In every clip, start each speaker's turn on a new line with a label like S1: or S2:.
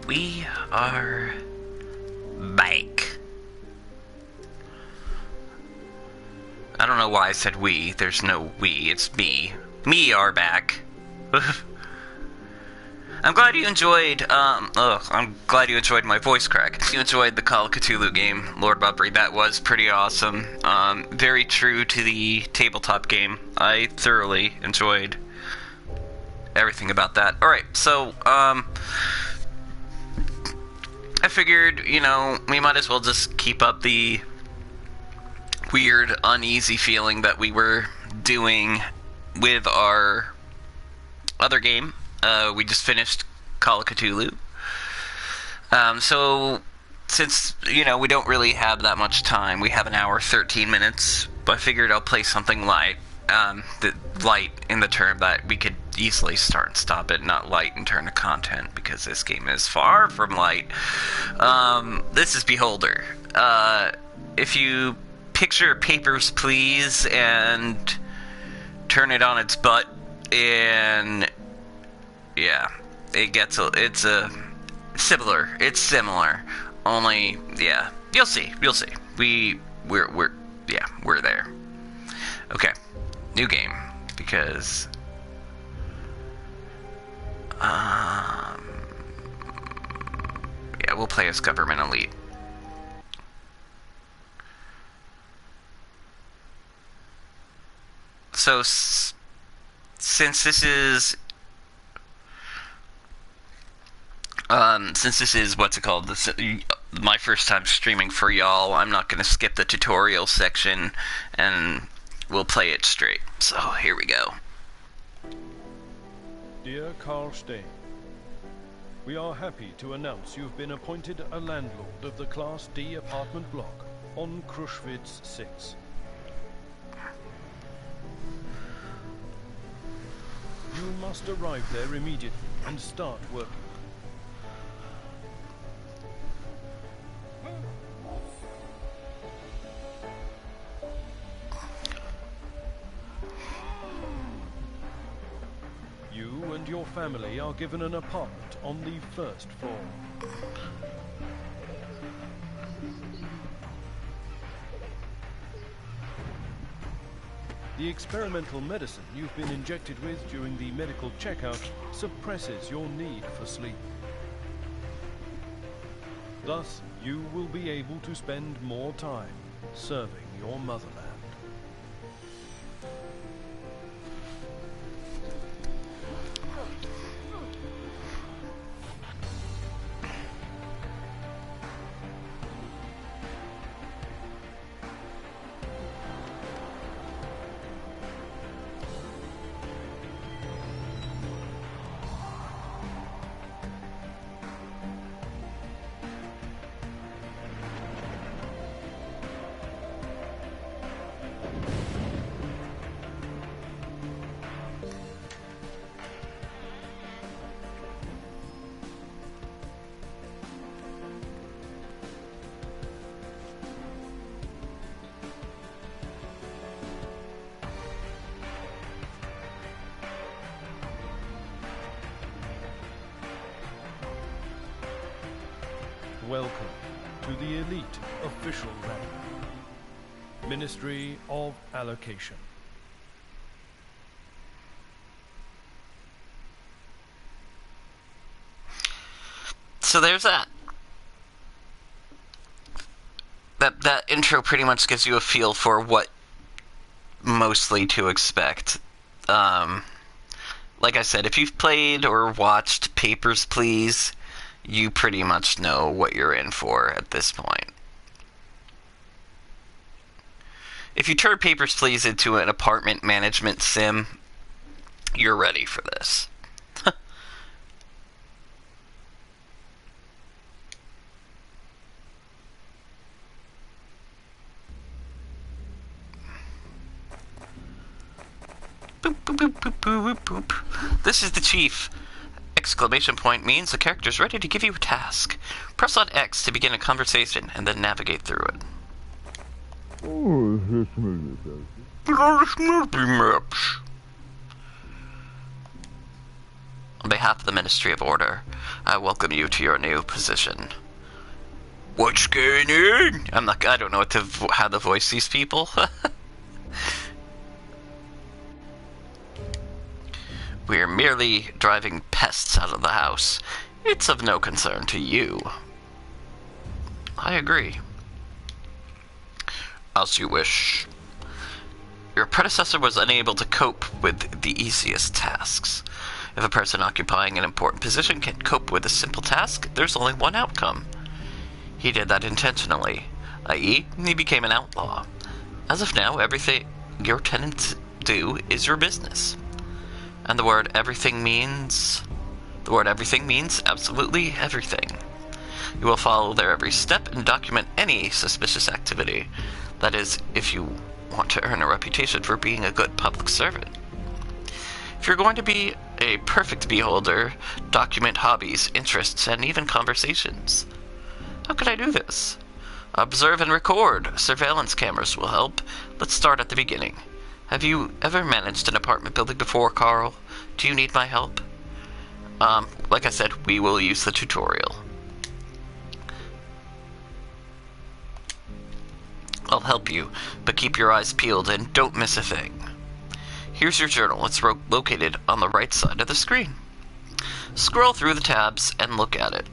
S1: We are back. I don't know why I said we. There's no we. It's me. Me are back. I'm glad you enjoyed, I'm glad you enjoyed my voice crack. You enjoyed the Call of Cthulhu game, Lord Bubbery. That was pretty awesome. Very true to the tabletop game. I thoroughly enjoyed everything about that. Alright, so, I figured, you know, we might as well just keep up the weird, uneasy feeling that we were doing with our other game. We just finished Call of Cthulhu. So, since, you know, we don't really have that much time, we have an hour, 13 minutes, but I figured I'll play something light. Light in the term that we could easily start and stop it, not light in terms of content, because this game is far from light. This is Beholder. If you picture Papers, Please, and turn it on its butt, and yeah, it's similar, only, yeah, you'll see, we're there. Okay, new game, because, yeah, we'll play as Government Elite. So, since this is what's it called? My first time streaming for y'all, I'm not going to skip the tutorial section, and we'll play it straight. So, here we go.
S2: Dear Carl Stain, we are happy to announce you've been appointed a landlord of the Class D apartment block on Kruszwitz 6. You must arrive there immediately and start working. You and your family are given an apartment on the first floor. The experimental medicine you've been injected with during the medical checkout suppresses your need for sleep. Thus, you will be able to spend more time serving your motherland. Welcome to the elite official rank, Ministry of Allocation.
S1: So there's that. That intro pretty much gives you a feel for what mostly to expect. Like I said, if you've played or watched Papers, Please, you pretty much know what you're in for at this point. If you turn Papers, Please into an apartment management sim, you're ready for this. Boop, boop, boop, boop, boop, boop, boop. This is the chief. Exclamation point means the character's ready to give you a task. Press on X to begin a conversation and then navigate through it. On behalf of the Ministry of Order, I welcome you to your new position. What's going on? I don't know how to voice these people. We're merely driving pests out of the house. It's of no concern to you. I agree. As you wish. Your predecessor was unable to cope with the easiest tasks. If a person occupying an important position can't cope with a simple task, there's only one outcome. He did that intentionally, i.e., he became an outlaw. As of now, everything your tenants do is your business. And the word everything means absolutely everything. You will follow their every step and document any suspicious activity. That is, if you want to earn a reputation for being a good public servant. If you're going to be a perfect beholder, document hobbies, interests, and even conversations. How can I do this? Observe and record. Surveillance cameras will help. Let's start at the beginning. Have you ever managed an apartment building before, Carl? Do you need my help? Like I said, we will use the tutorial. I'll help you, but keep your eyes peeled and don't miss a thing. Here's your journal. It's located on the right side of the screen. Scroll through the tabs and look at it.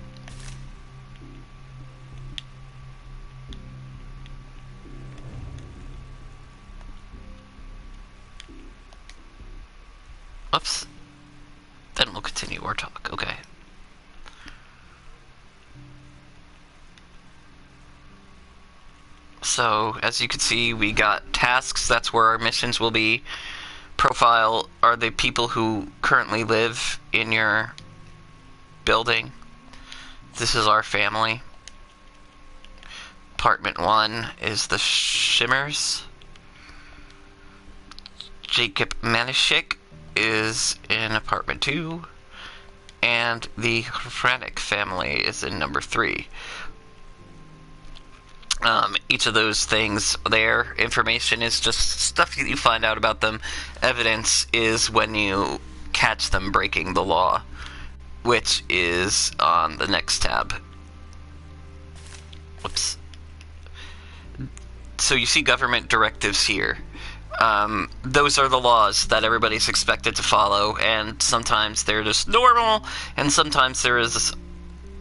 S1: Oops. Then we'll continue our talk. Okay. So, as you can see, we got tasks. That's where our missions will be. Profile are the people who currently live in your building. This is our family. Apartment 1 is the Shimmers. Jacob Manischek is in apartment 2. And the Hranic family is in number 3. Each of those things there, information is just stuff that you find out about them. Evidence is when you catch them breaking the law, which is on the next tab. Whoops. So you see government directives here. Those are the laws that everybody's expected to follow, and sometimes they're just normal, and sometimes they're as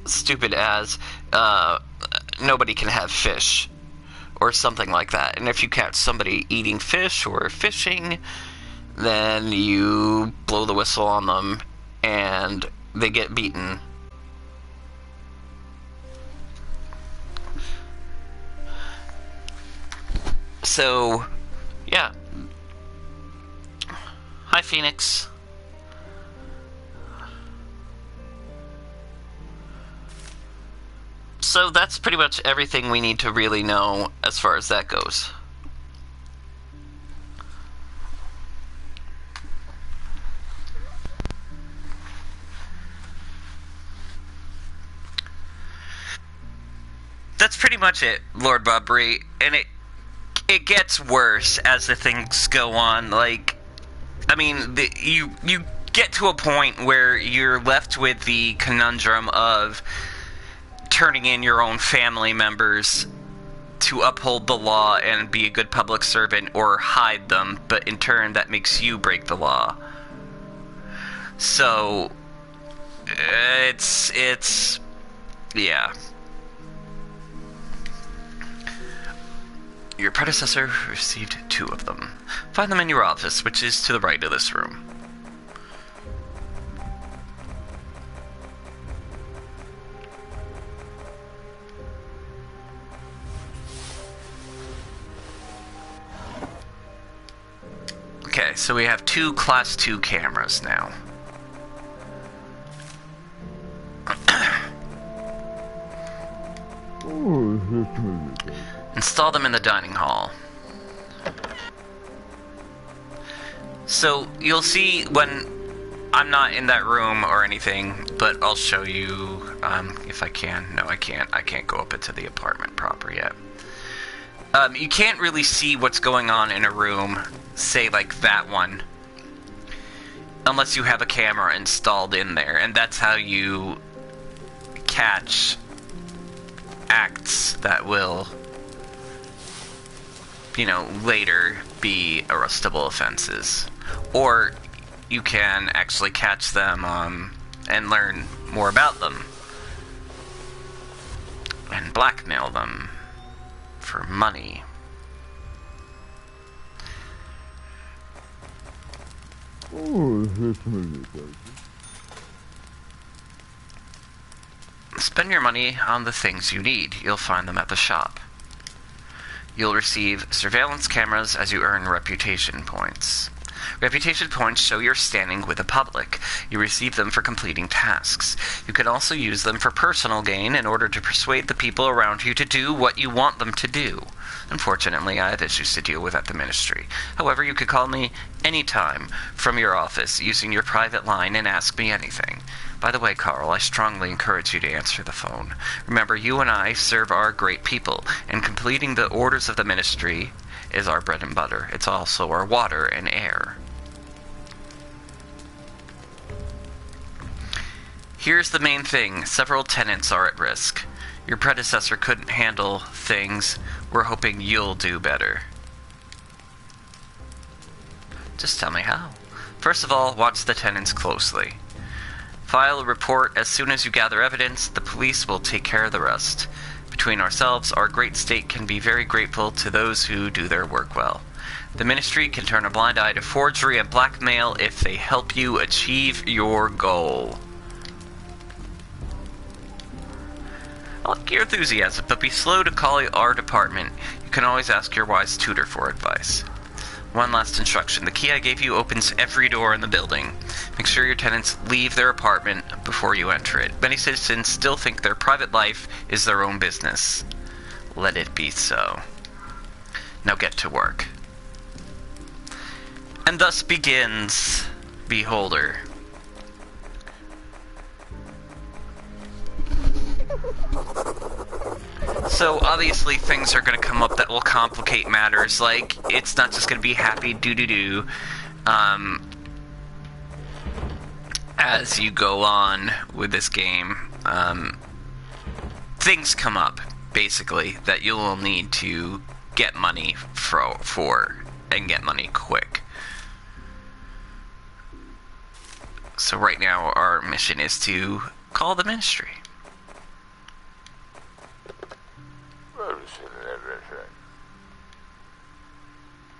S1: stupid as, nobody can have fish, or something like that. And if you catch somebody eating fish or fishing, then you blow the whistle on them, and they get beaten. So, yeah. Hi, Phoenix. So that's pretty much everything we need to really know as far as that goes. That's pretty much it, Lord Bobry, and it gets worse as the things go on. Like, I mean, you get to a point where you're left with the conundrum of turning in your own family members to uphold the law and be a good public servant, or hide them, but in turn that makes you break the law. So it's yeah. Your predecessor received 2 of them. Find them in your office, which is to the right of this room. Okay, so we have 2 Class 2 cameras now. Install them in the dining hall. So, you'll see when I'm not in that room or anything, but I'll show you if I can. No, I can't. I can't go up into the apartment proper yet. You can't really see what's going on in a room, say like that one, unless you have a camera installed in there, and that's how you catch acts that will, you know, later be arrestable offenses. Or you can actually catch them and learn more about them and blackmail them for money. Spend your money on the things you need. You'll find them at the shop. You'll receive surveillance cameras as you earn reputation points. Reputation points show your standing with the public. You receive them for completing tasks. You can also use them for personal gain in order to persuade the people around you to do what you want them to do. Unfortunately, I have issues to deal with at the Ministry. However, you could call me anytime from your office using your private line and ask me anything. By the way, Carl, I strongly encourage you to answer the phone. Remember, you and I serve our great people, and completing the orders of the Ministry is our bread and butter. It's also our water and air. Here's the main thing. Several tenants are at risk. Your predecessor couldn't handle things. We're hoping you'll do better. Just tell me how. First of all, watch the tenants closely. File a report as soon as you gather evidence. The police will take care of the rest. Between ourselves, our great state can be very grateful to those who do their work well. The Ministry can turn a blind eye to forgery and blackmail if they help you achieve your goal. I like your enthusiasm, but be slow to call our department. You can always ask your wise tutor for advice. One last instruction. The key I gave you opens every door in the building. Make sure your tenants leave their apartment before you enter it. Many citizens still think their private life is their own business. Let it be so. Now get to work. And thus begins Beholder. So obviously things are going to come up that will complicate matters. Like, it's not just going to be happy doo-doo-doo as you go on with this game. Things come up, basically, that you will need to get money for and get money quick. So right now our mission is to call the Ministry.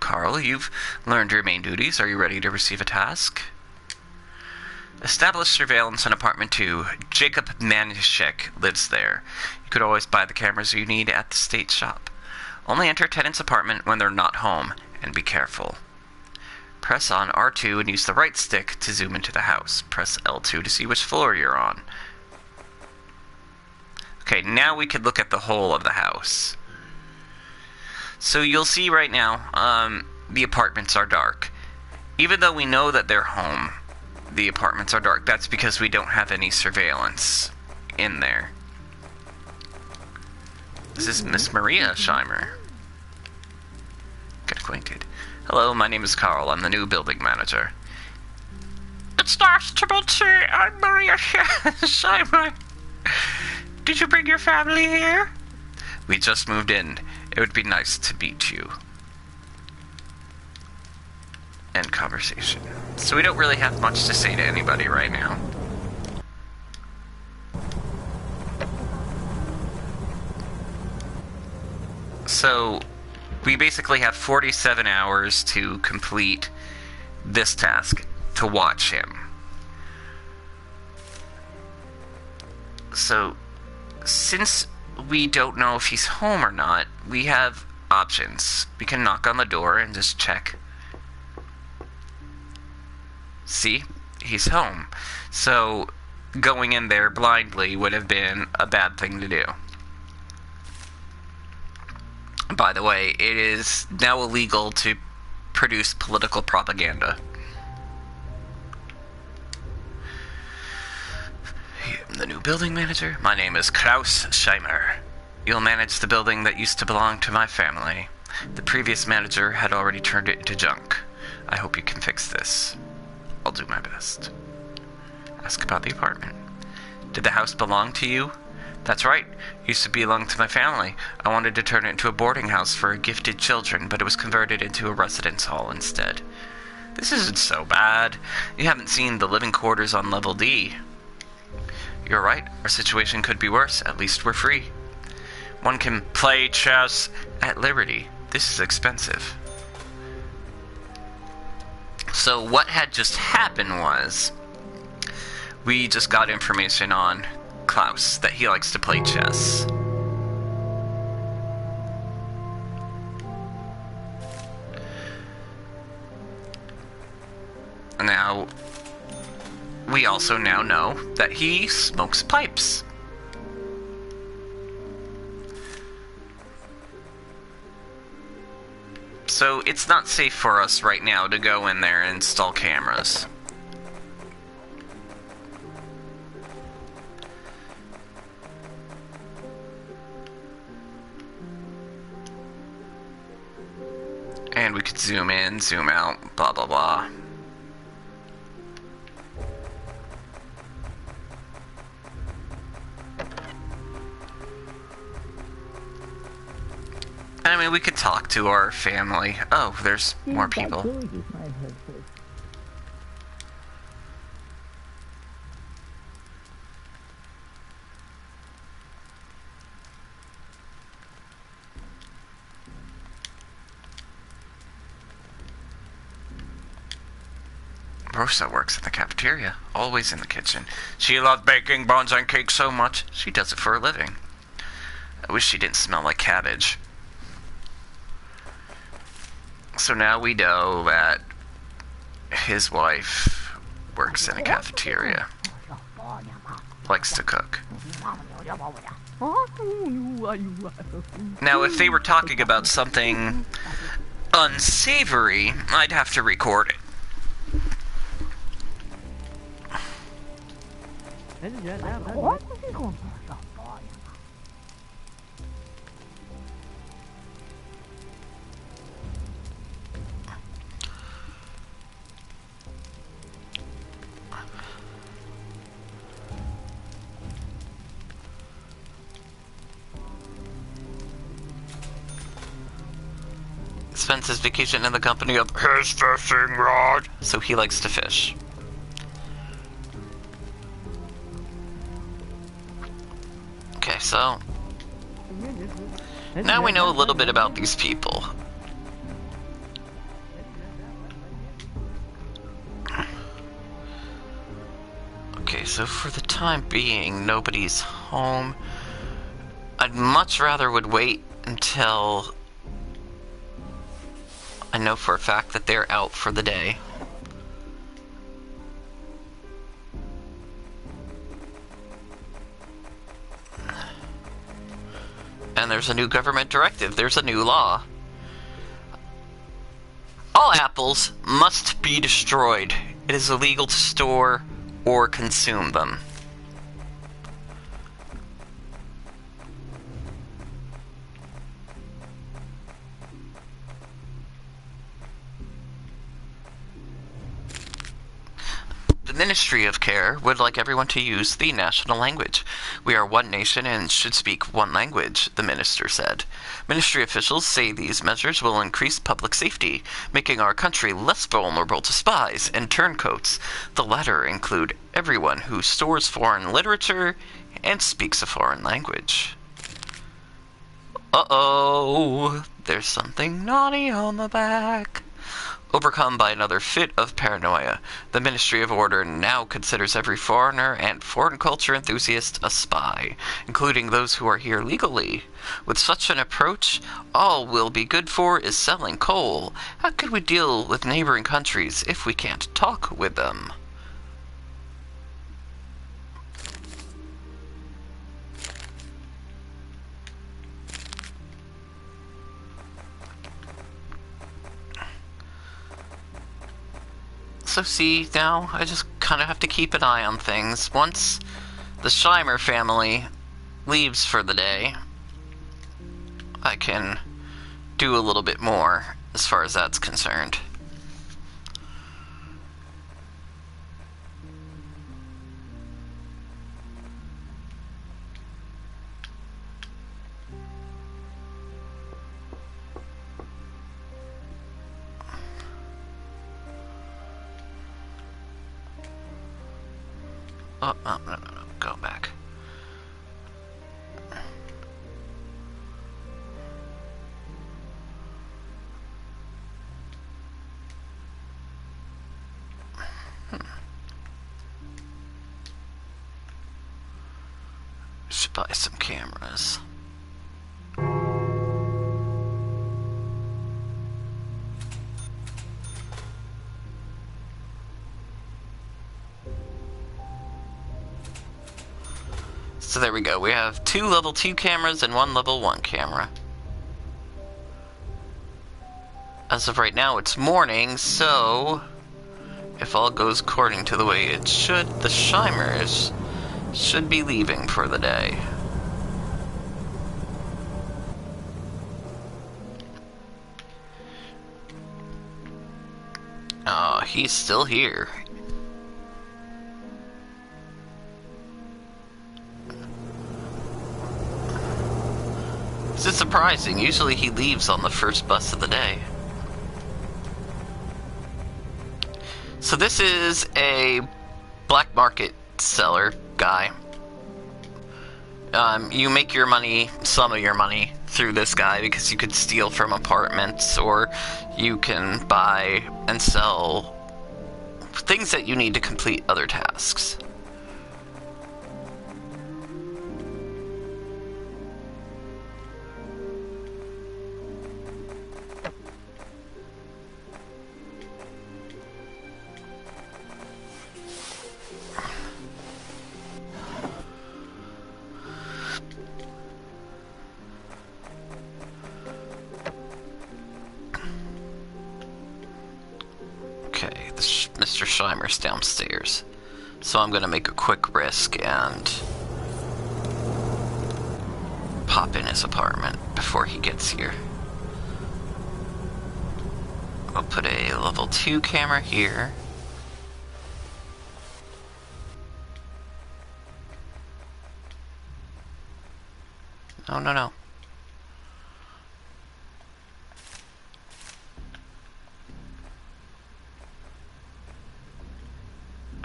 S1: Carl, you've learned your main duties. Are you ready to receive a task? Establish surveillance in apartment 2. Jacob Manischek lives there. You could always buy the cameras you need at the state shop. Only enter tenant's apartment when they're not home, and be careful. Press on R2 and use the right stick to zoom into the house. Press L2 to see which floor you're on. Okay, now we could look at the whole of the house. So you'll see right now, the apartments are dark. Even though we know that they're home, the apartments are dark. That's because we don't have any surveillance in there. This is Miss Maria Scheimer. Get acquainted. Hello, my name is Carl. I'm the new building manager. It's nice to meet you. I'm Maria Scheimer. Did you bring your family here? We just moved in. It would be nice to meet you. End conversation. So we don't really have much to say to anybody right now. So we basically have 47 hours to complete this task, to watch him. So since we don't know if he's home or not, we have options. We can knock on the door and just check. See? He's home. So going in there blindly would have been a bad thing to do. By the way, it is now illegal to produce political propaganda. I'm the new building manager. My name is Klaus Scheimer. You'll manage the building that used to belong to my family. The previous manager had already turned it into junk. I hope you can fix this. I'll do my best. Ask about the apartment. Did the house belong to you? That's right. It used to belong to my family. I wanted to turn it into a boarding house for gifted children, but it was converted into a residence hall instead. This isn't so bad. You haven't seen the living quarters on level D. You're right. Our situation could be worse. At least we're free. One can play chess at liberty. This is expensive. So what had just happened was we just got information on Klaus that he likes to play chess. Now, we also now know that he smokes pipes. So it's not safe for us right now to go in there and install cameras. And we could zoom in, zoom out, blah blah blah. I mean, we could talk to our family. Oh, there's more people. Rosa works in the cafeteria, always in the kitchen. She loves baking buns and cakes so much, she does it for a living. I wish she didn't smell like cabbage. So now we know that his wife works in a cafeteria. Likes to cook. Now, if they were talking about something unsavory, I'd have to record it. Spends his vacation in the company of his fishing rod, so he likes to fish. Okay, so now we know a little bit about these people. Okay, so for the time being, nobody's home. I'd much rather would wait until I know for a fact that they're out for the day. And there's a new government directive. There's a new law. All apples must be destroyed. It is illegal to store or consume them. The Ministry of Care would like everyone to use the national language. We are one nation and should speak one language, the minister said. Ministry officials say these measures will increase public safety, making our country less vulnerable to spies and turncoats. The latter include everyone who stores foreign literature and speaks a foreign language. Uh-oh, there's something naughty on the back. Overcome by another fit of paranoia, the Ministry of Order now considers every foreigner and foreign culture enthusiast a spy, including those who are here legally. With such an approach, all we'll be good for is selling coal. How could we deal with neighboring countries if we can't talk with them? So see, now I just kind of have to keep an eye on things. Once the Scheimer family leaves for the day, I can do a little bit more as far as that's concerned. Oh, no, no, no, no. Go back. Should buy some cameras. So there we go. We have 2 level 2 cameras and 1 level 1 camera. As of right now, it's morning, so if all goes according to the way it should, the Shimers should be leaving for the day. Oh, he's still here. This is surprising. Usually he leaves on the first bus of the day. So this is a black market seller guy. You make your money, some of your money, through this guy because you could steal from apartments, or you can buy and sell things that you need to complete other tasks. Okay, Mr. Shimer's downstairs. So I'm gonna make a quick risk and pop in his apartment before he gets here. I'll put a level 2 camera here. No, no, no.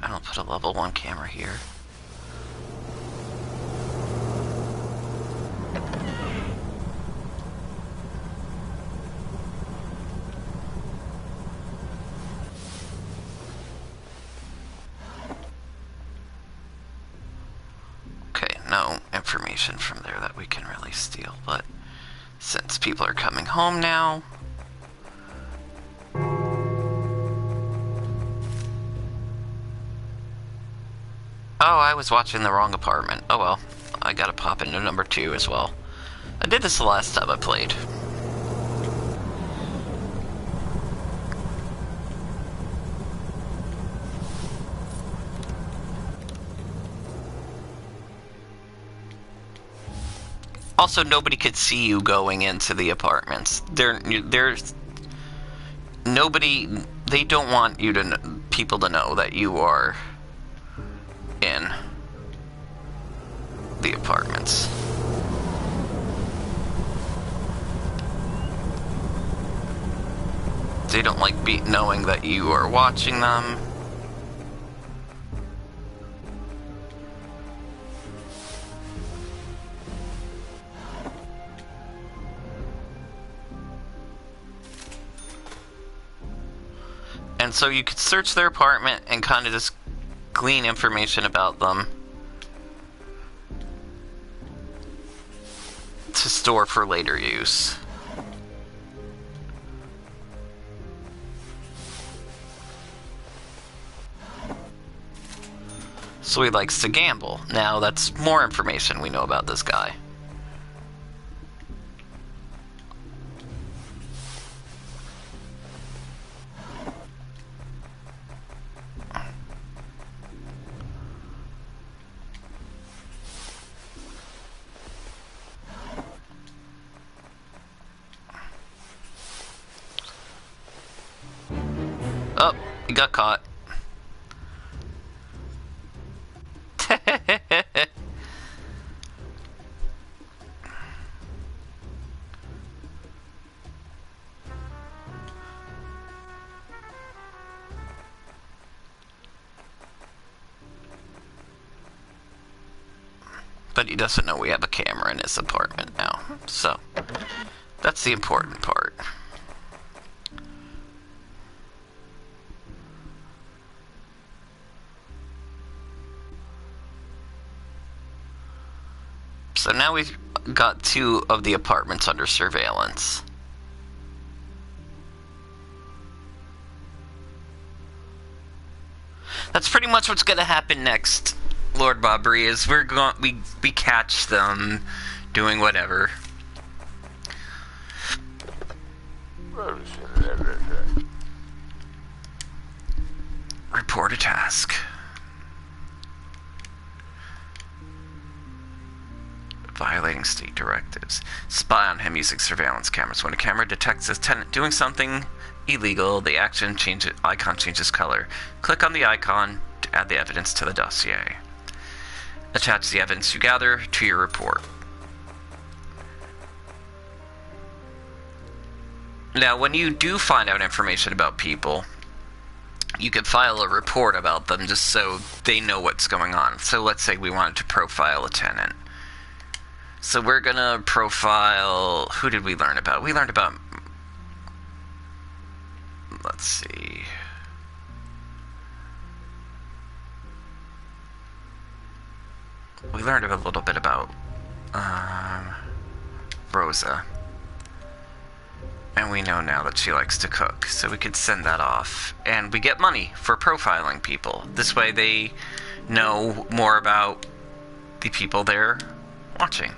S1: I'll put a level 1 camera here. Okay, no information from there that we can really steal, but since people are coming home now, oh, I was watching the wrong apartment. Oh well, I gotta pop into number 2 as well. I did this the last time I played. Also, nobody could see you going into the apartments. There's nobody. They don't want you to people to know that you are in the apartments. They don't like knowing that you are watching them. And so you could search their apartment and kind of just glean information about them to store for later use. So he likes to gamble. Now that's more information we know about this guy. Oh, he got caught. But he doesn't know we have a camera in his apartment now. So, that's the important part. So now we've got 2 of the apartments under surveillance. That's pretty much what's going to happen next, Lord Bobbery, is we catch them doing whatever. Report a task. Violating state directives. Spy on him using surveillance cameras. When a camera detects a tenant doing something illegal, the icon changes color. Click on the icon to add the evidence to the dossier. Attach the evidence you gather to your report. Now, when you do find out information about people, you can file a report about them just so they know what's going on. So let's say we wanted to profile a tenant. So we're gonna profile... Who did we learn about? We learned about... Let's see... We learned a little bit about... Rosa. And we know now that she likes to cook, so we could send that off. And we get money for profiling people. This way they know more about the people they're watching.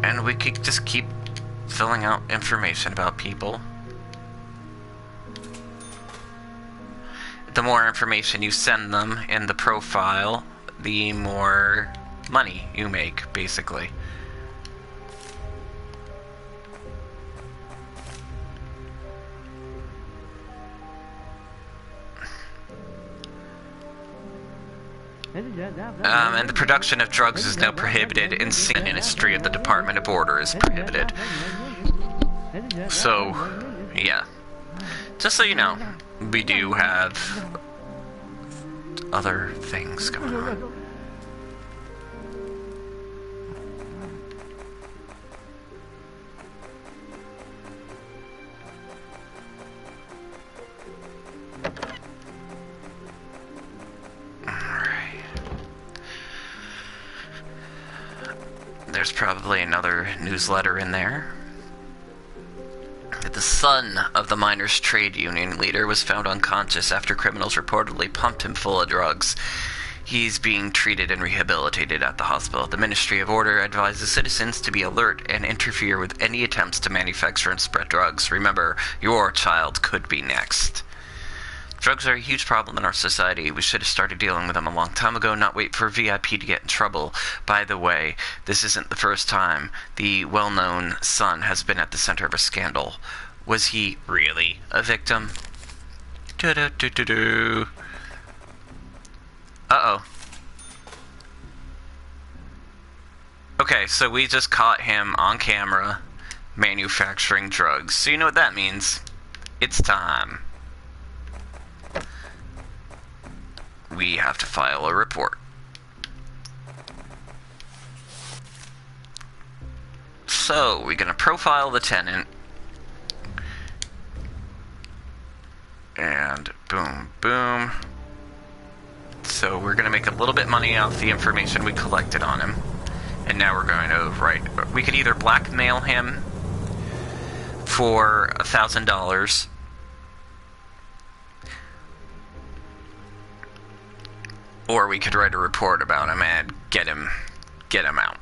S1: And we could just keep filling out information about people. The more information you send them in the profile, the more money you make, basically. And the production of drugs is now prohibited. Insane industry of the Department of Order is prohibited. So, yeah. Just so you know, we do have other things going on. There's probably another newsletter in there. The son of the miners' trade union leader was found unconscious after criminals reportedly pumped him full of drugs. He's being treated and rehabilitated at the hospital. The Ministry of Order advises citizens to be alert and interfere with any attempts to manufacture and spread drugs. Remember, your child could be next. Drugs are a huge problem in our society. We should have started dealing with them a long time ago, not wait for VIP to get in trouble. By the way, this isn't the first time the well-known son has been at the center of a scandal. Was he really a victim? Uh-oh. Okay, so we just caught him on camera manufacturing drugs. So you know what that means. It's time. We have to file a report. So, we're gonna profile the tenant. And boom, boom. So we're gonna make a little bit money off the information we collected on him. And now we're going to, we could either blackmail him for $1,000. Or we could write a report about him and get him out.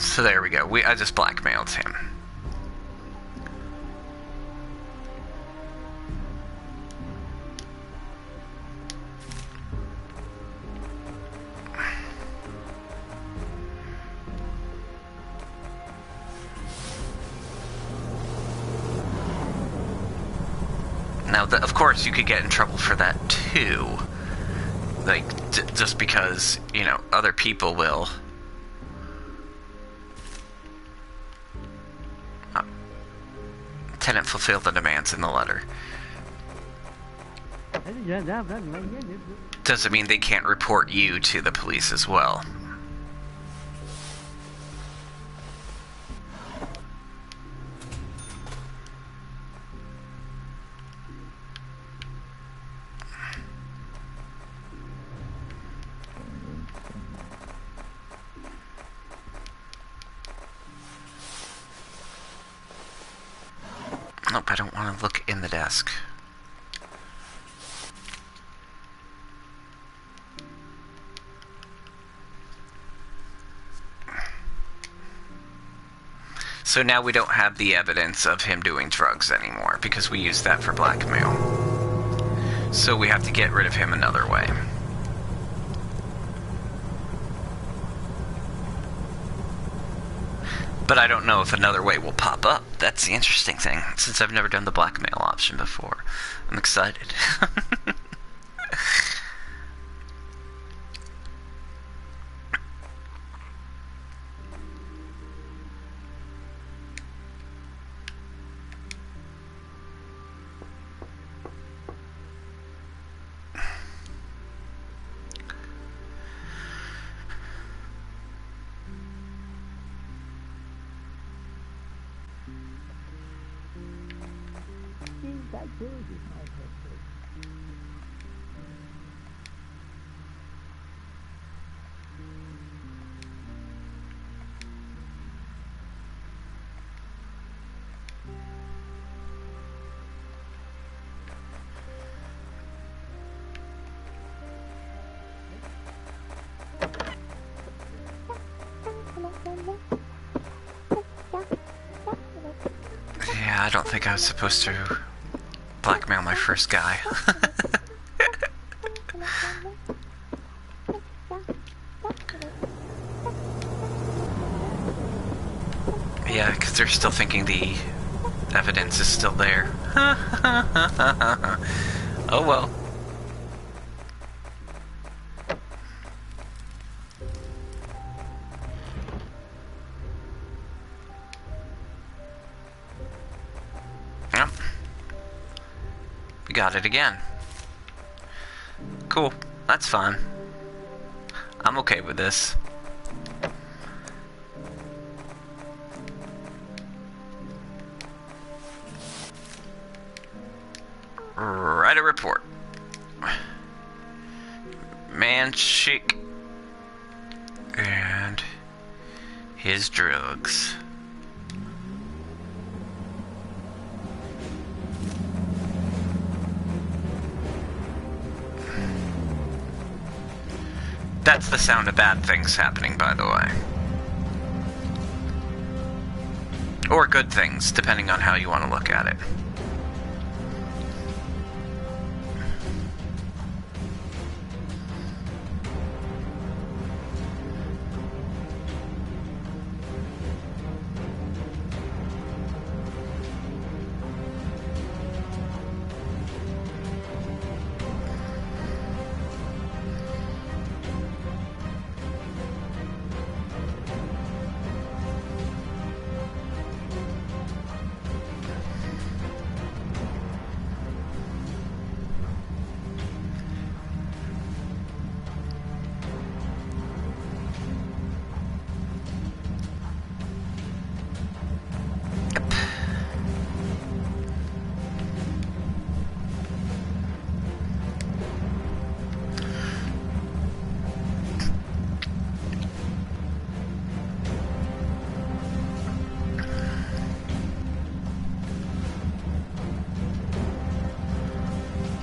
S1: So there we go. I just blackmailed him. Now, of course, you could get in trouble for that, too. Like, just because, you know, other people will. Tenant fulfill the demands in the letter. Doesn't mean they can't report you to the police as well. Nope, I don't want to look in the desk. So now we don't have the evidence of him doing drugs anymore, because we used that for blackmail. So we have to get rid of him another way. But I don't know if another way will pop up. That's the interesting thing, since I've never done the blackmail option before. I'm excited. Yeah, I don't think I was supposed to blackmail my first guy. Yeah, because they're still thinking the evidence is still there. Oh well. Yep. We got it again. Cool. That's fine. I'm okay with this. Write a report. Manshik and his drugs. That's the sound of bad things happening, by the way. Or good things, depending on how you want to look at it.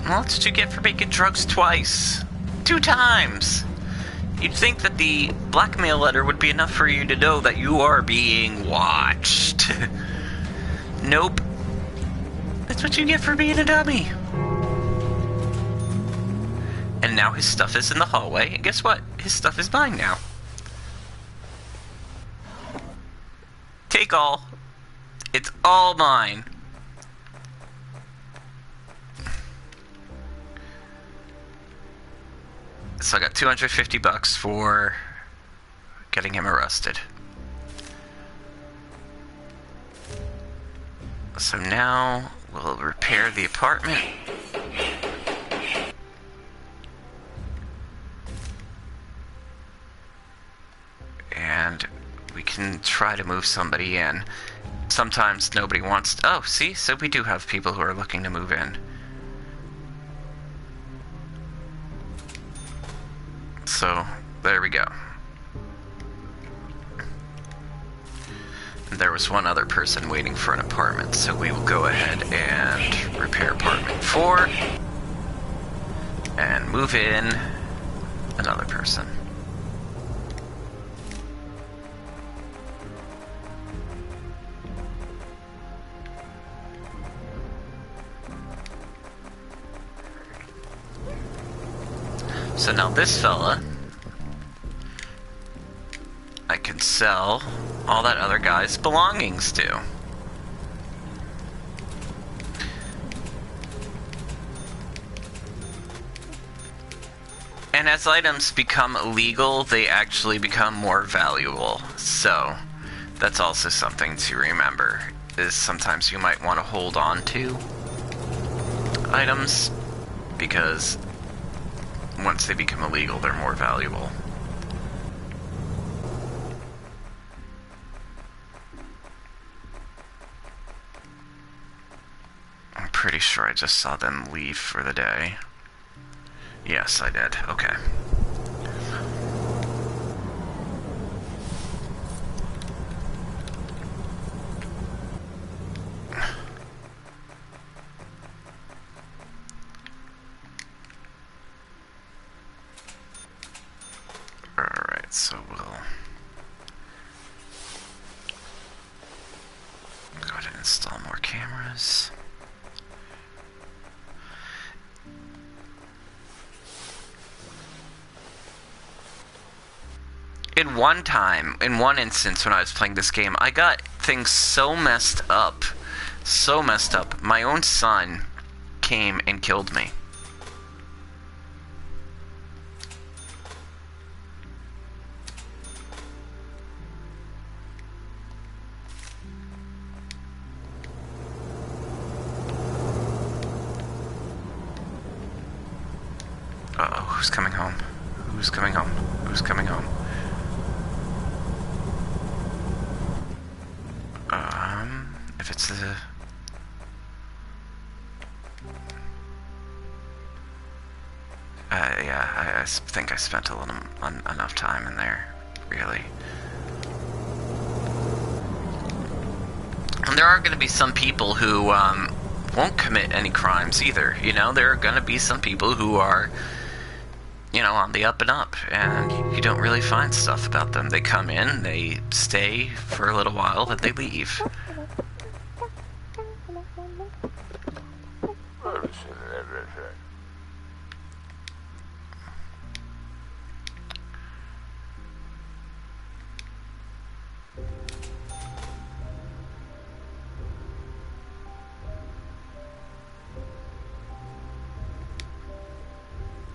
S1: Well, that's what you get for making drugs twice. 2 times! You'd think that the blackmail letter would be enough for you to know that you are being watched. Nope. That's what you get for being a dummy. And now his stuff is in the hallway, and guess what? His stuff is mine now. Take all. It's all mine. So I got $250 for getting him arrested. So now we'll repair the apartment. And we can try to move somebody in. Sometimes nobody wants to... Oh, see? So we do have people who are looking to move in. So, there we go. And there was one other person waiting for an apartment, so we will go ahead and repair apartment 4 and move in another person. So now this fella, I can sell all that other guy's belongings to. And as items become illegal, they actually become more valuable. So that's also something to remember, is sometimes you might want to hold on to items because once they become illegal, they're more valuable. I'm pretty sure I just saw them leave for the day. Yes, I did. Okay. Alright, so we'll go ahead and install more cameras. In one instance when I was playing this game, I got things so messed up. My own son came and killed me. Uh-oh, who's coming home? Who's coming home? Who's coming home? If it's the... yeah, I think I spent a little enough time in there, really. And there are going to be some people who won't commit any crimes either, you know? There are going to be some people who are, you know, on the up and up, and you don't really find stuff about them. They come in, they stay for a little while, then they leave.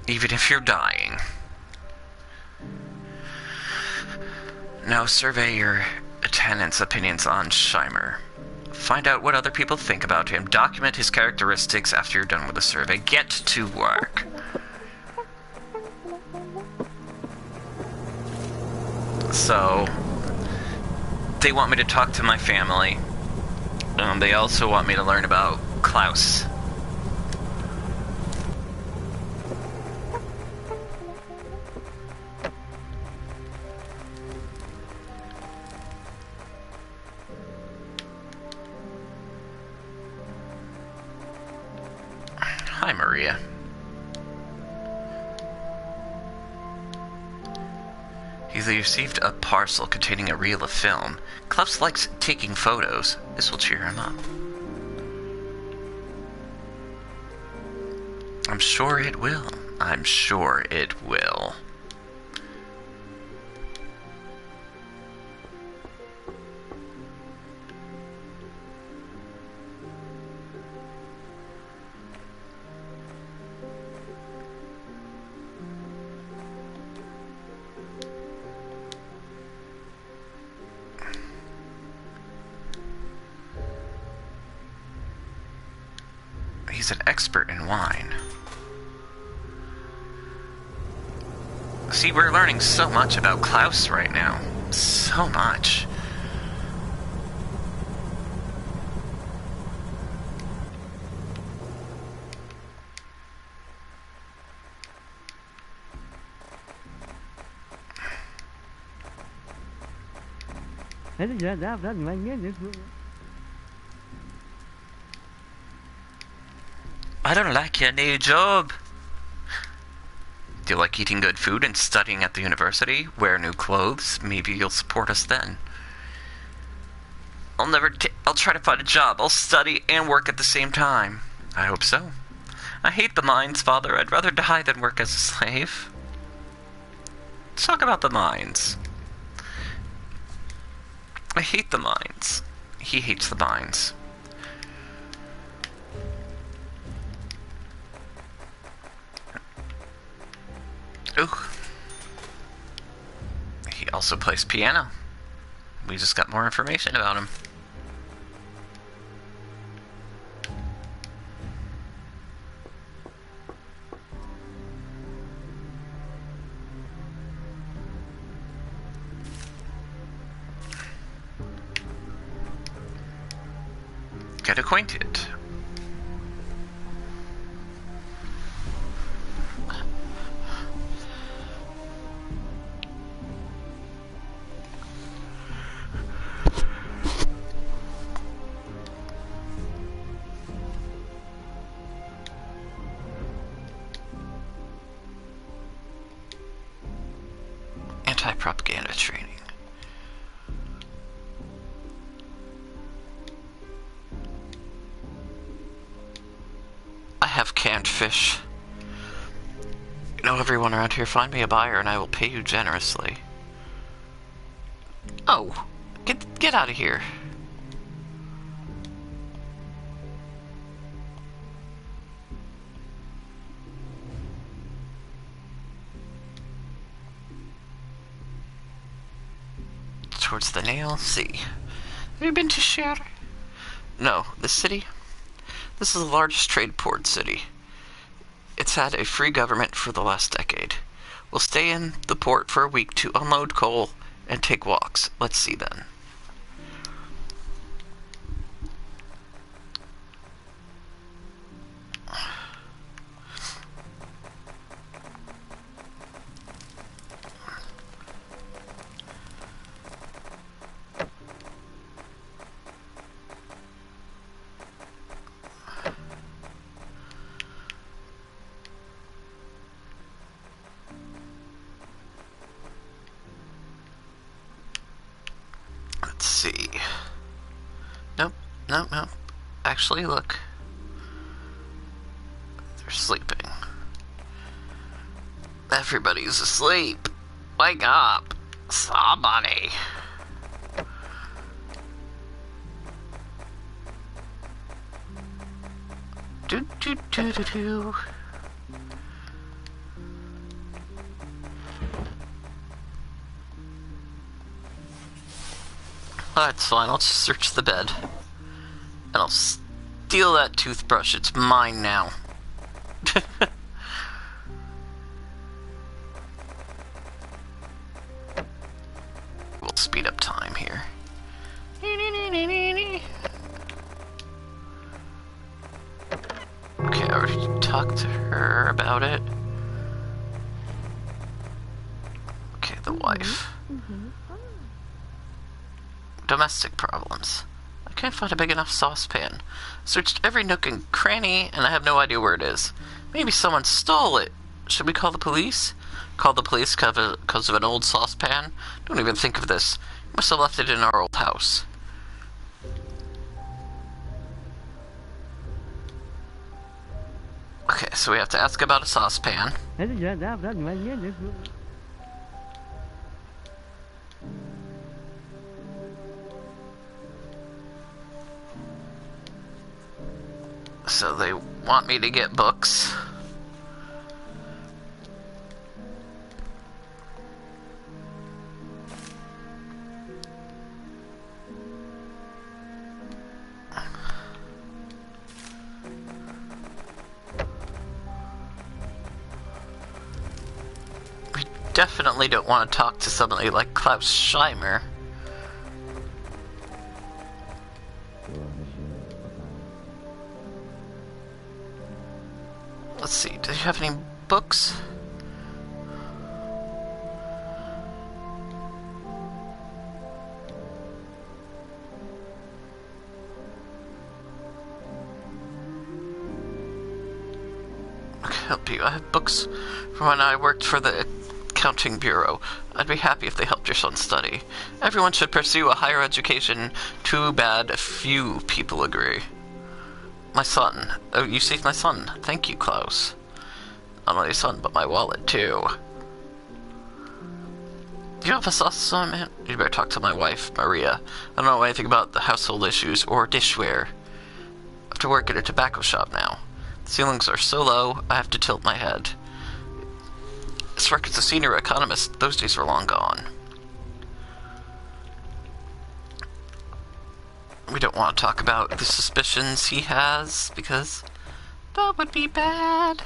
S1: Even if you're dying. Now survey your tenants' opinions on Scheimer. Find out what other people think about him. Document his characteristics after you're done with the survey. Get to work. So, they want me to talk to my family. They also want me to learn about Klaus. Hi, Maria. He's received a parcel containing a reel of film. Klaus likes taking photos. This will cheer him up. I'm sure it will. I'm sure it will. He's an expert in wine. See, we're learning so much about Klaus right now. So much. I don't like your new job. Do you like eating good food and studying at the university? Wear new clothes? Maybe you'll support us then. I'll try to find a job. I'll study and work at the same time. I hope so. I hate the mines, Father. I'd rather die than work as a slave. Let's talk about the mines. I hate the mines. He hates the mines. Ooh. He also plays piano. We just got more information about him. Get acquainted. Anti-propaganda training. I have canned fish. You know everyone around here, find me a buyer and I will pay you generously. Oh, get out of here. Towards the Nail Sea. Have you been to Shire? No, this city? This is the largest trade port city. It's had a free government for the last decade. We'll stay in the port for a week to unload coal and take walks. Let's see then. Let's see. Nope. Actually, look. They're sleeping. Everybody's asleep. Wake up. Somebody. Do. That's fine, I'll just search the bed. And I'll steal that toothbrush, it's mine now. We'll speed up time here. Okay, I already talked to her about it. Okay, the wife. Domestic problems. I can't find a big enough saucepan. Searched every nook and cranny, and I have no idea where it is. Maybe someone stole it. Should we call the police? Call the police because of an old saucepan? Don't even think of this. Must have left it in our old house. Okay, so we have to ask about a saucepan. So they want me to get books. definitely don't want to talk to somebody like Klaus Scheimer. Let's see, do you have any books? Help you. I have books from when I worked for the accounting bureau. I'd be happy if they helped your son study. Everyone should pursue a higher education. Too bad a few people agree. My son. Oh, you saved my son. Thank you, Klaus. Not only son, but my wallet, too. Do you have a sauce on, man? You better talk to my wife, Maria. I don't know anything about the household issues or dishware. I have to work at a tobacco shop now. The ceilings are so low, I have to tilt my head. As for as a senior economist, those days are long gone. We don't want to talk about the suspicions he has, because that would be bad.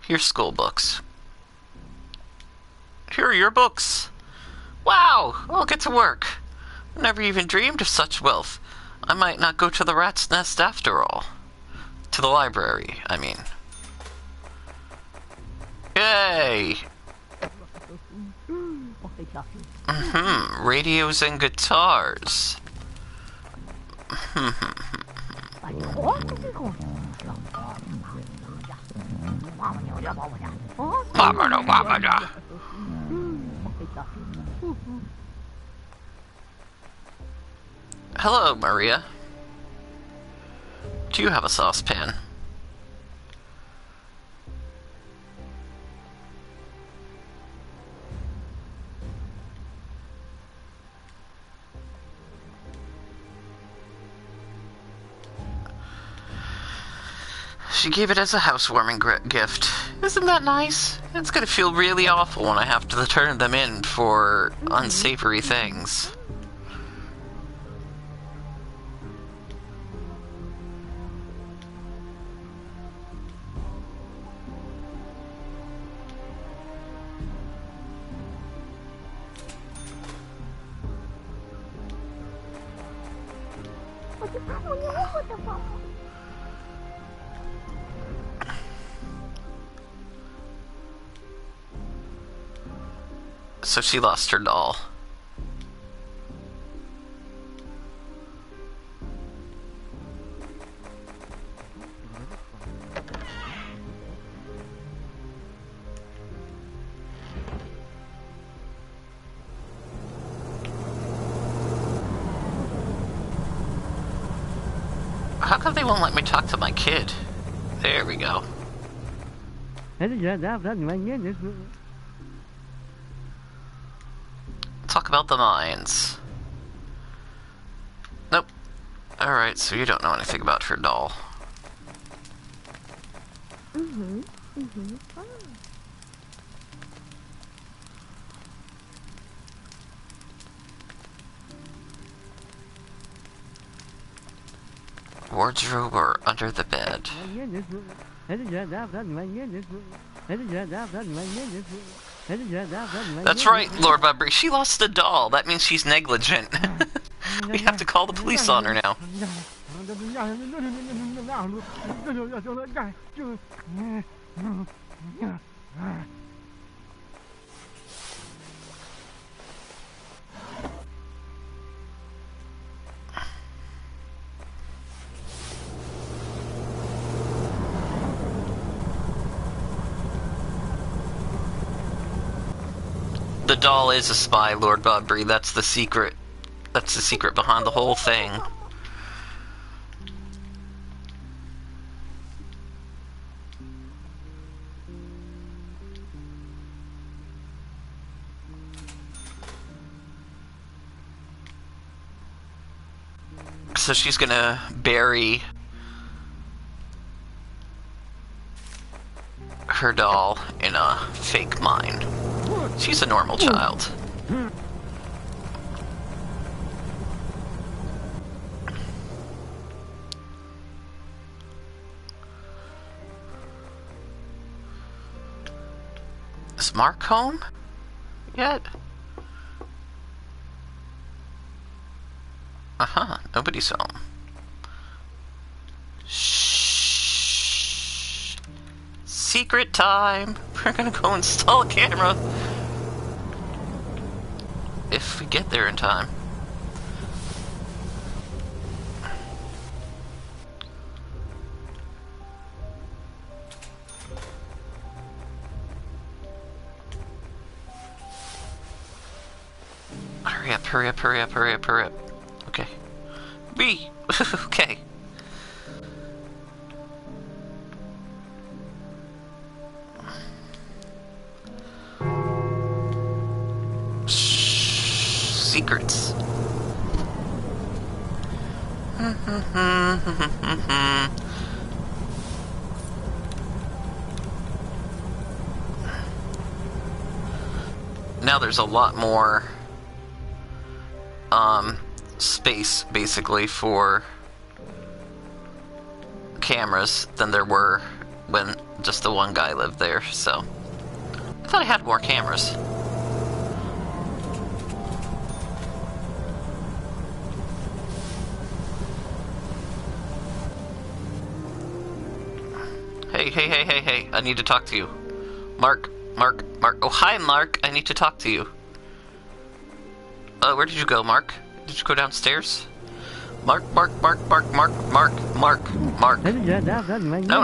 S1: Here's school books. Here are your books. Wow, I'll get to work. I never even dreamed of such wealth. I might not go to the rat's nest after all. To the library, I mean. Yay! Radios and guitars. Hello, Maria. Do you have a saucepan? She gave it as a housewarming gift. Isn't that nice? It's gonna feel really awful when I have to turn them in for unsavory things. So she lost her doll. How come they won't let me talk to my kid? There we go. Talk about the mines. Nope. Alright, so you don't know anything about her doll. Wardrobe or under the bed? That's right, Lord Budbury. She lost a doll. That means she's negligent. We have to call the police on her now. The doll is a spy, Lord Budbury. That's the secret. That's the secret behind the whole thing. So she's gonna bury her doll in a fake mine. She's a normal child. Is Mark home yet? Uh-huh, nobody's home. Shh. Secret time. We're gonna go install a camera. If we get there in time. Hurry up, hurry up, hurry up, hurry up, hurry up. Okay. B! Okay. Shh. Secrets. Now there's a lot more space basically for cameras than there were when just the one guy lived there, so I thought I had more cameras. Hey, I need to talk to you. Mark. Oh, hi, Mark. I need to talk to you. Where did you go, Mark? Did you go downstairs? Mark. No,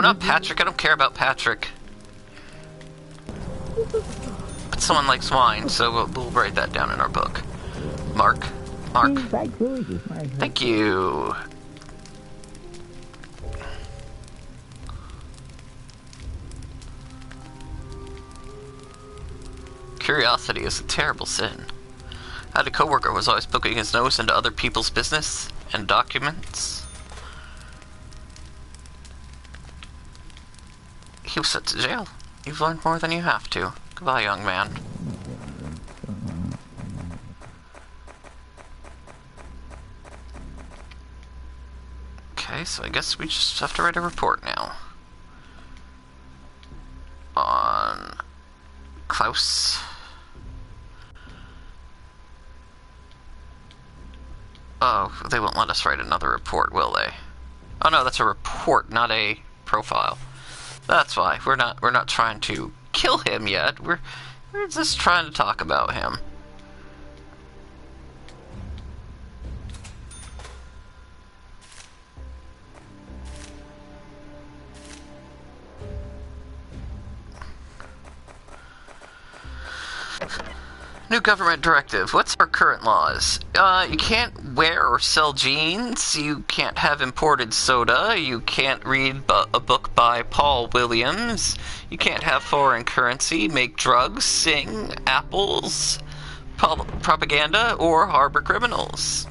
S1: not Patrick. I don't care about Patrick. But someone likes wine, so we'll write that down in our book. Mark. Thank you. Curiosity is a terrible sin. I had a coworker who was always poking his nose into other people's business and documents. He was sent to jail. You've learned more than you have to. Goodbye, young man. Okay, so I guess we just have to write a report now. On Klaus. Oh, they won't let us write another report, will they? Oh no, that's a report, not a profile. That's why we're not trying to kill him yet. We're just trying to talk about him. New government directive. What's our current laws? You can't wear or sell jeans. You can't have imported soda. You can't read a book by Paul Williams. You can't have foreign currency, make drugs, sing, apples, propaganda, or harbor criminals.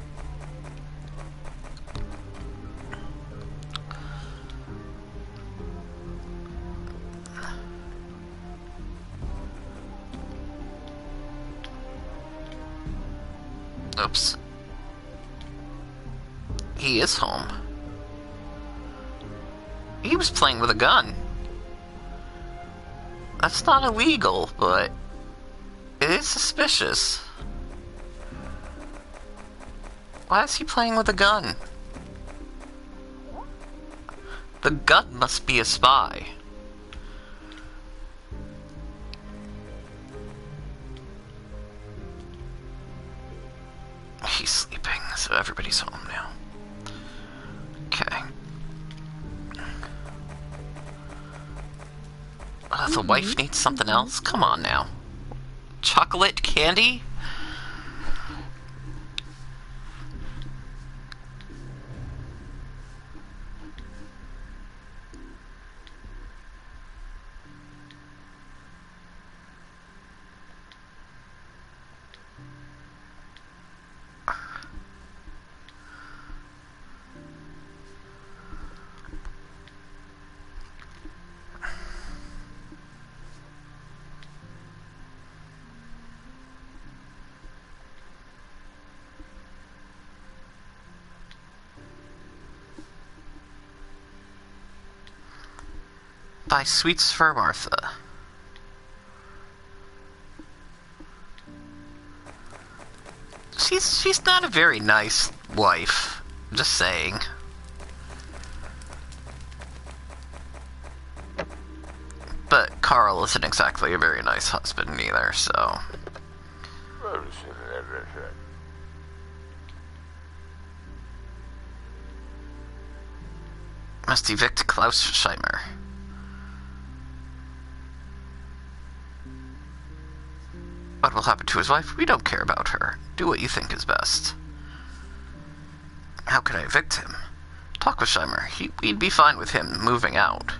S1: Oops. He is home. He was playing with a gun. That's not illegal, but it is suspicious. Why is he playing with a gun? The gun must be a spy. He's sleeping, so everybody's home now. Okay. The wife needs something else? Come on now. Chocolate candy? Buy sweets for Martha. she's not a very nice wife. Just saying. But Carl isn't exactly a very nice husband either, so... Must evict Klaus Scheimer. What will happen to his wife? We don't care about her. Do what you think is best. How can I evict him? Talk with Scheimer. We'd be fine with him moving out.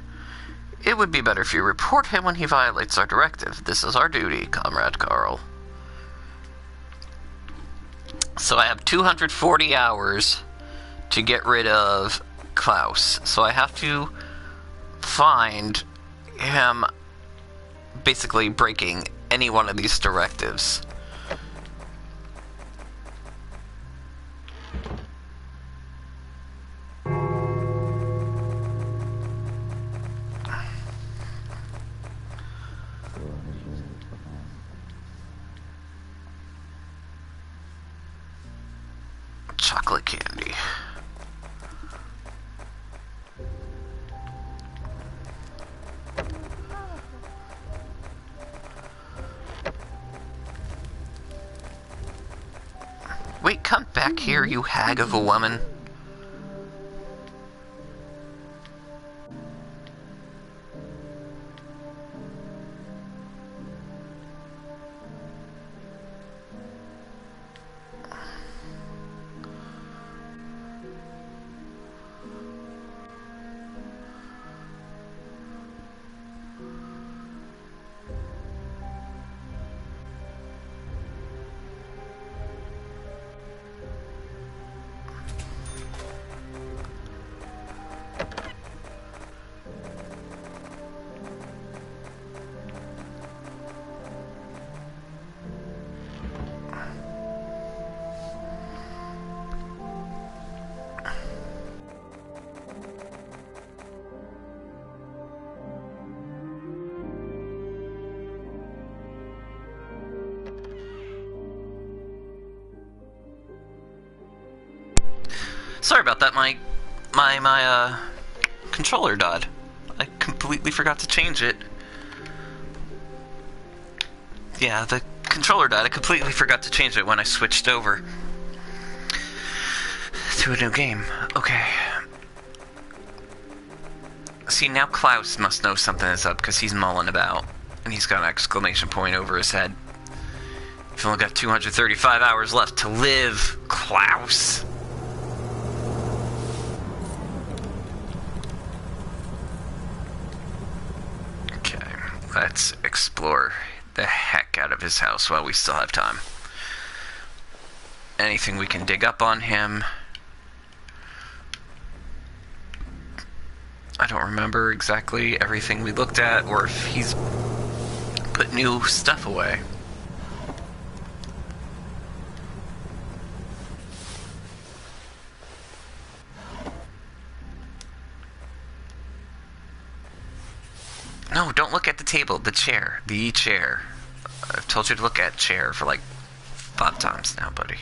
S1: It would be better if you report him when he violates our directive. This is our duty, Comrade Carl. So I have 240 hours to get rid of Klaus. So I have to find him basically breaking any one of these directives. Chocolate candy. Wait, come back here, you hag of a woman. Sorry about that, my controller died. I completely forgot to change it. Yeah, the controller died. I completely forgot to change it when I switched over to a new game. Okay. See, now Klaus must know something is up because he's mulling about. And he's got an exclamation point over his head. You've only got 235 hours left to live, Klaus. Let's explore the heck out of his house while we still have time. Anything we can dig up on him. I don't remember exactly everything we looked at, or if he's put new stuff away. No, don't look at the table. The chair. The chair. I've told you to look at chair for like 5 times now, buddy.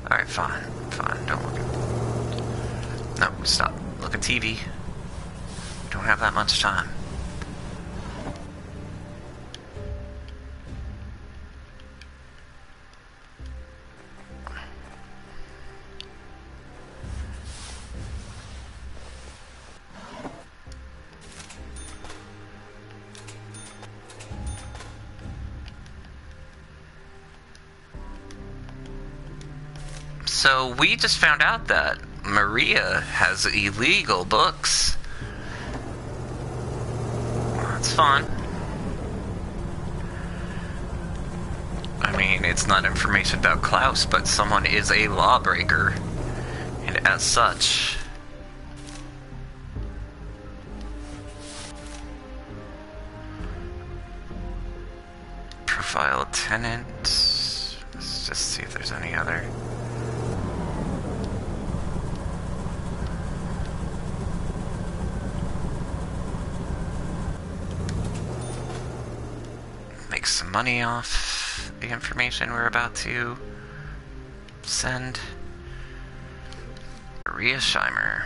S1: Alright, fine. Fine. Don't look at... No, stop. Look at TV. We don't have that much time. So we just found out that Maria has illegal books. That's fun. I mean, it's not information about Klaus, but someone is a lawbreaker. And as such... Profile tenant... Let's just see if there's any other... Make some money off the information we're about to Send Maria Scheimer.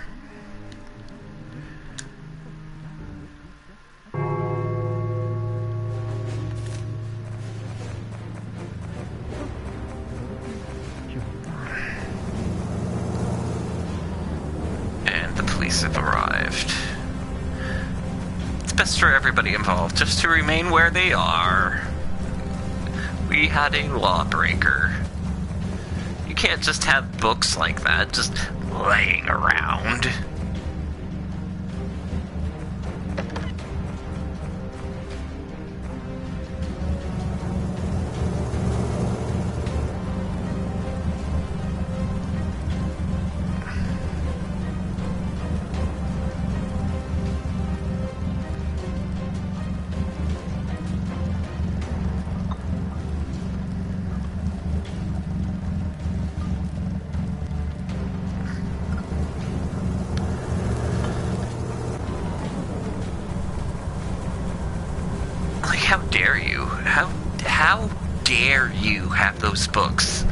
S1: And the police have arrived. It's best for everybody involved just to remain where they are. We had a lawbreaker. You can't just have books like that just laying around. How dare you? How dare you have those books?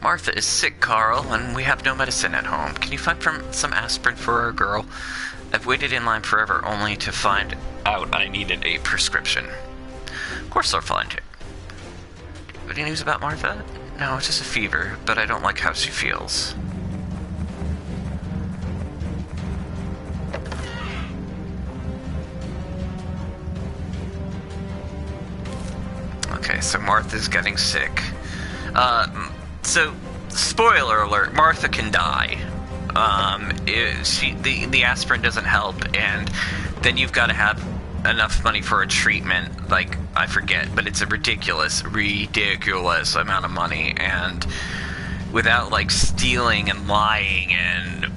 S1: Martha is sick, Carl, and we have no medicine at home. Can you find some aspirin for our girl? I've waited in line forever only to find out I needed a prescription. Of course I'll find it. Any news about Martha? No, it's just a fever, but I don't like how she feels. Okay, so Martha's getting sick. So, spoiler alert, Martha can die. The aspirin doesn't help, and then you've got to have enough money for a treatment, like, I forget, but it's a ridiculous amount of money, and without, like, stealing and lying and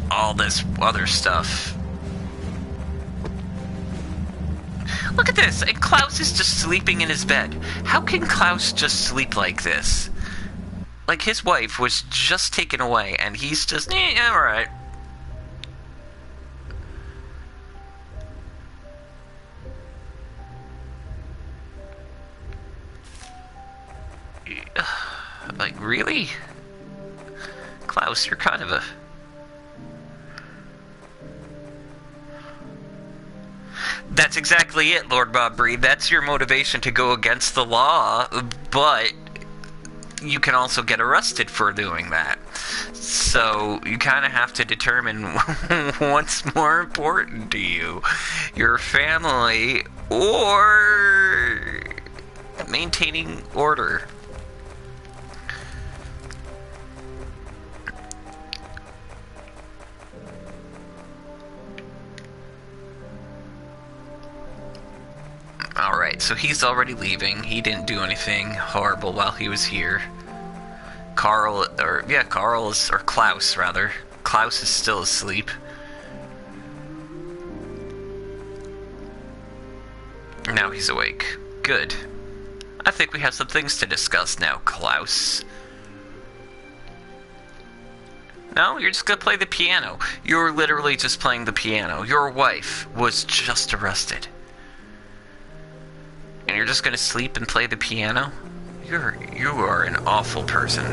S1: all this other stuff. Look at this, and Klaus is just sleeping in his bed. How can Klaus just sleep like this? Like, his wife was just taken away, and he's just, yeah, alright. Like, really? Klaus, you're kind of a... That's exactly it, Lord Bob Breed. That's your motivation to go against the law, but you can also get arrested for doing that. So you kind of have to determine what's more important to you, your family or maintaining order. Alright, so he's already leaving. He didn't do anything horrible while he was here. Klaus, rather. Klaus is still asleep. Now he's awake. Good. I think we have some things to discuss now, Klaus. No, you're just gonna play the piano. You're literally just playing the piano. Your wife was just arrested. And you're just gonna sleep and play the piano? You are an awful person.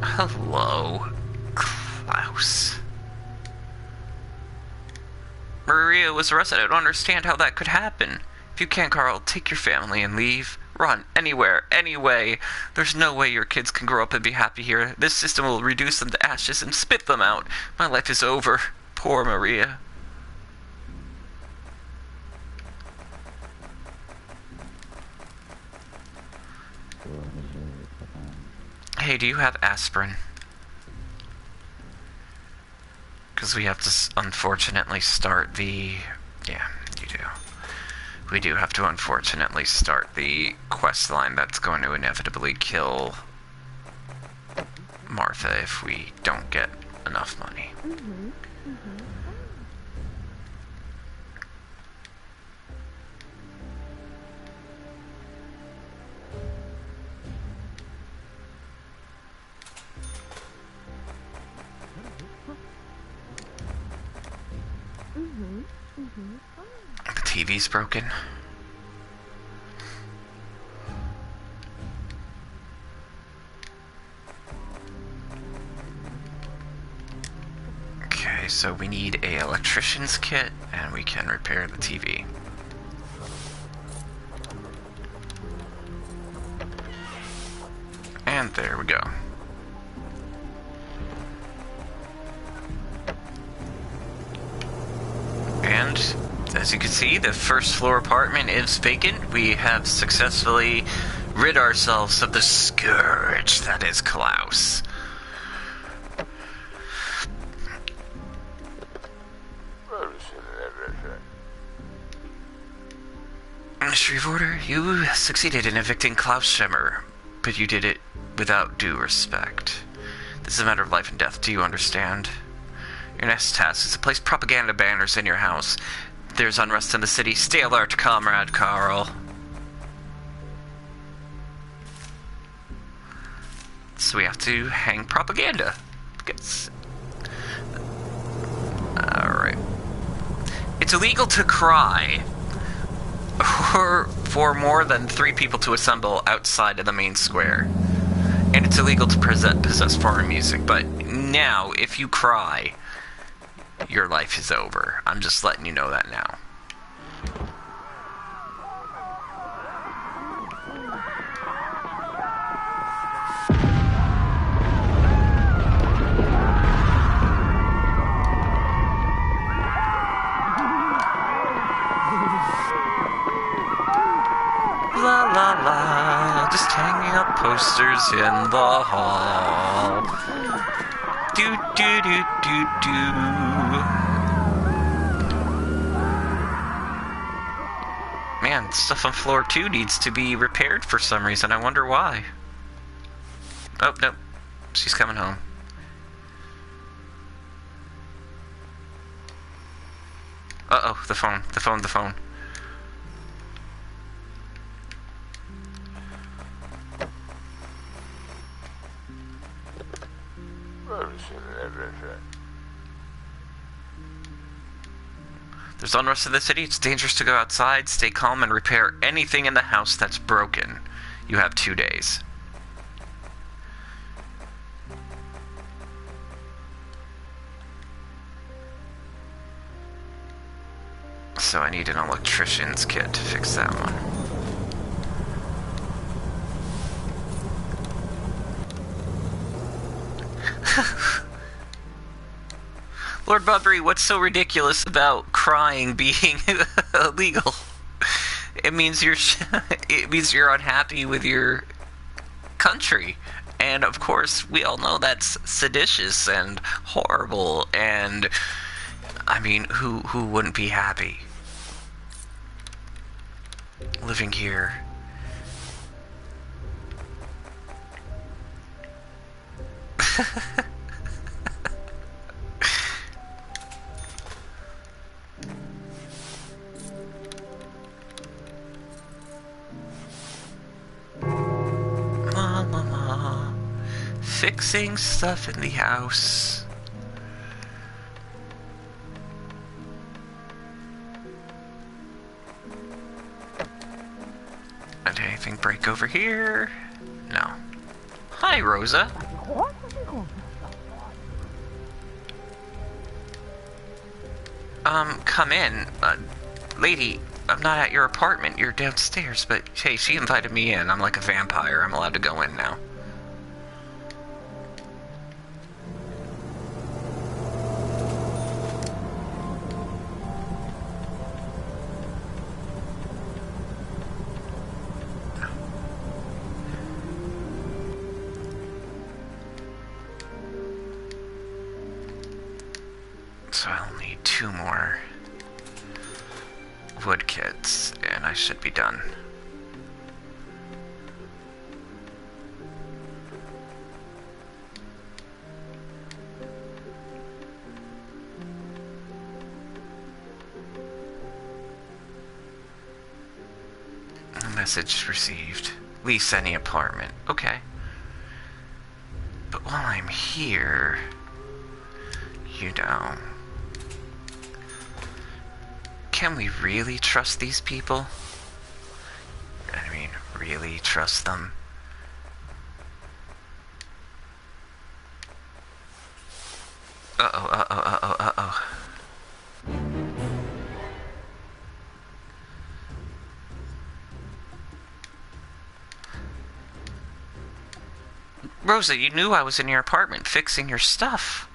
S1: Hello, Klaus. Maria was arrested. I don't understand how that could happen. If you can't, Carl, take your family and leave. Run. Anywhere. Anyway. There's no way your kids can grow up and be happy here. This system will reduce them to ashes and spit them out. My life is over. Poor Maria. Hey, do you have aspirin? Because we have to unfortunately start the... Yeah, you do. We do have to unfortunately start the quest line that's going to inevitably kill Martha if we don't get enough money. TV's broken. Okay, so we need a electrician's kit, and we can repair the TV. And there we go. And as you can see, the first floor apartment is vacant. We have successfully rid ourselves of the scourge that is Klaus. Ministry of Order, you succeeded in evicting Klaus Schemmer, but you did it without due respect. This is a matter of life and death, do you understand? Your next task is to place propaganda banners in your house. There's unrest in the city. Stay alert, Comrade Carl. So we have to hang propaganda. Alright. It's illegal to cry or for more than 3 people to assemble outside of the main square. And it's illegal to possess foreign music, but now, if you cry, your life is over. I'm just letting you know that now. La la la, just hanging up posters in the hall. Do do do do do. Man, stuff on floor 2 needs to be repaired for some reason. I wonder why. Oh, no. She's coming home. Uh-oh, the phone. The phone. There's unrest in the city. It's dangerous to go outside. Stay calm and repair anything in the house that's broken. You have 2 days. So I need an electrician's kit to fix that one. Lord Budbury, what's so ridiculous about crying being illegal? It means you're unhappy with your country. And of course, we all know that's seditious and horrible, and I mean, who wouldn't be happy living here? Mama, fixing stuff in the house. Did anything break over here? No. Hi, Rosa. Come in. Lady, I'm not at your apartment. You're downstairs, but hey, she invited me in. I'm like a vampire. I'm allowed to go in now. So I'll need 2 more wood kits, and I should be done. A message received. Lease any apartment. Okay. But while I'm here, you know, can we really trust these people? I mean, really trust them? Uh-oh, uh-oh, uh-oh, uh-oh. Rosa, you knew I was in your apartment fixing your stuff.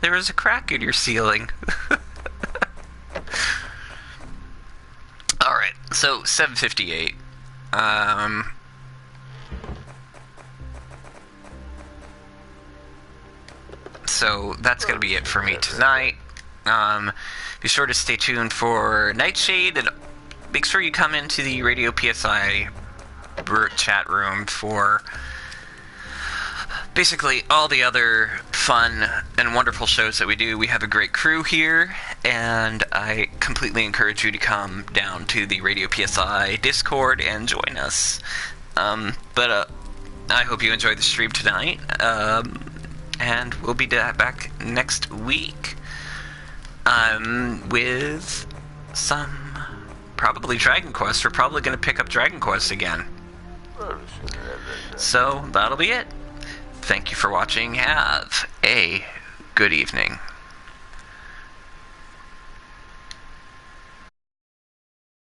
S1: There was a crack in your ceiling. Alright, so 7:58. So that's gonna be it for me tonight. Be sure to stay tuned for Nightshade, and make sure you come into the Radio PSI chat room for basically all the other fun and wonderful shows that we do. We have a great crew here, and I completely encourage you to come down to the Radio PSI Discord and join us. But I hope you enjoyed the stream tonight, and we'll be back next week with some probably Dragon Quest. We're probably going to pick up Dragon Quest again. So that'll be it. Thank you for watching. Have a good evening.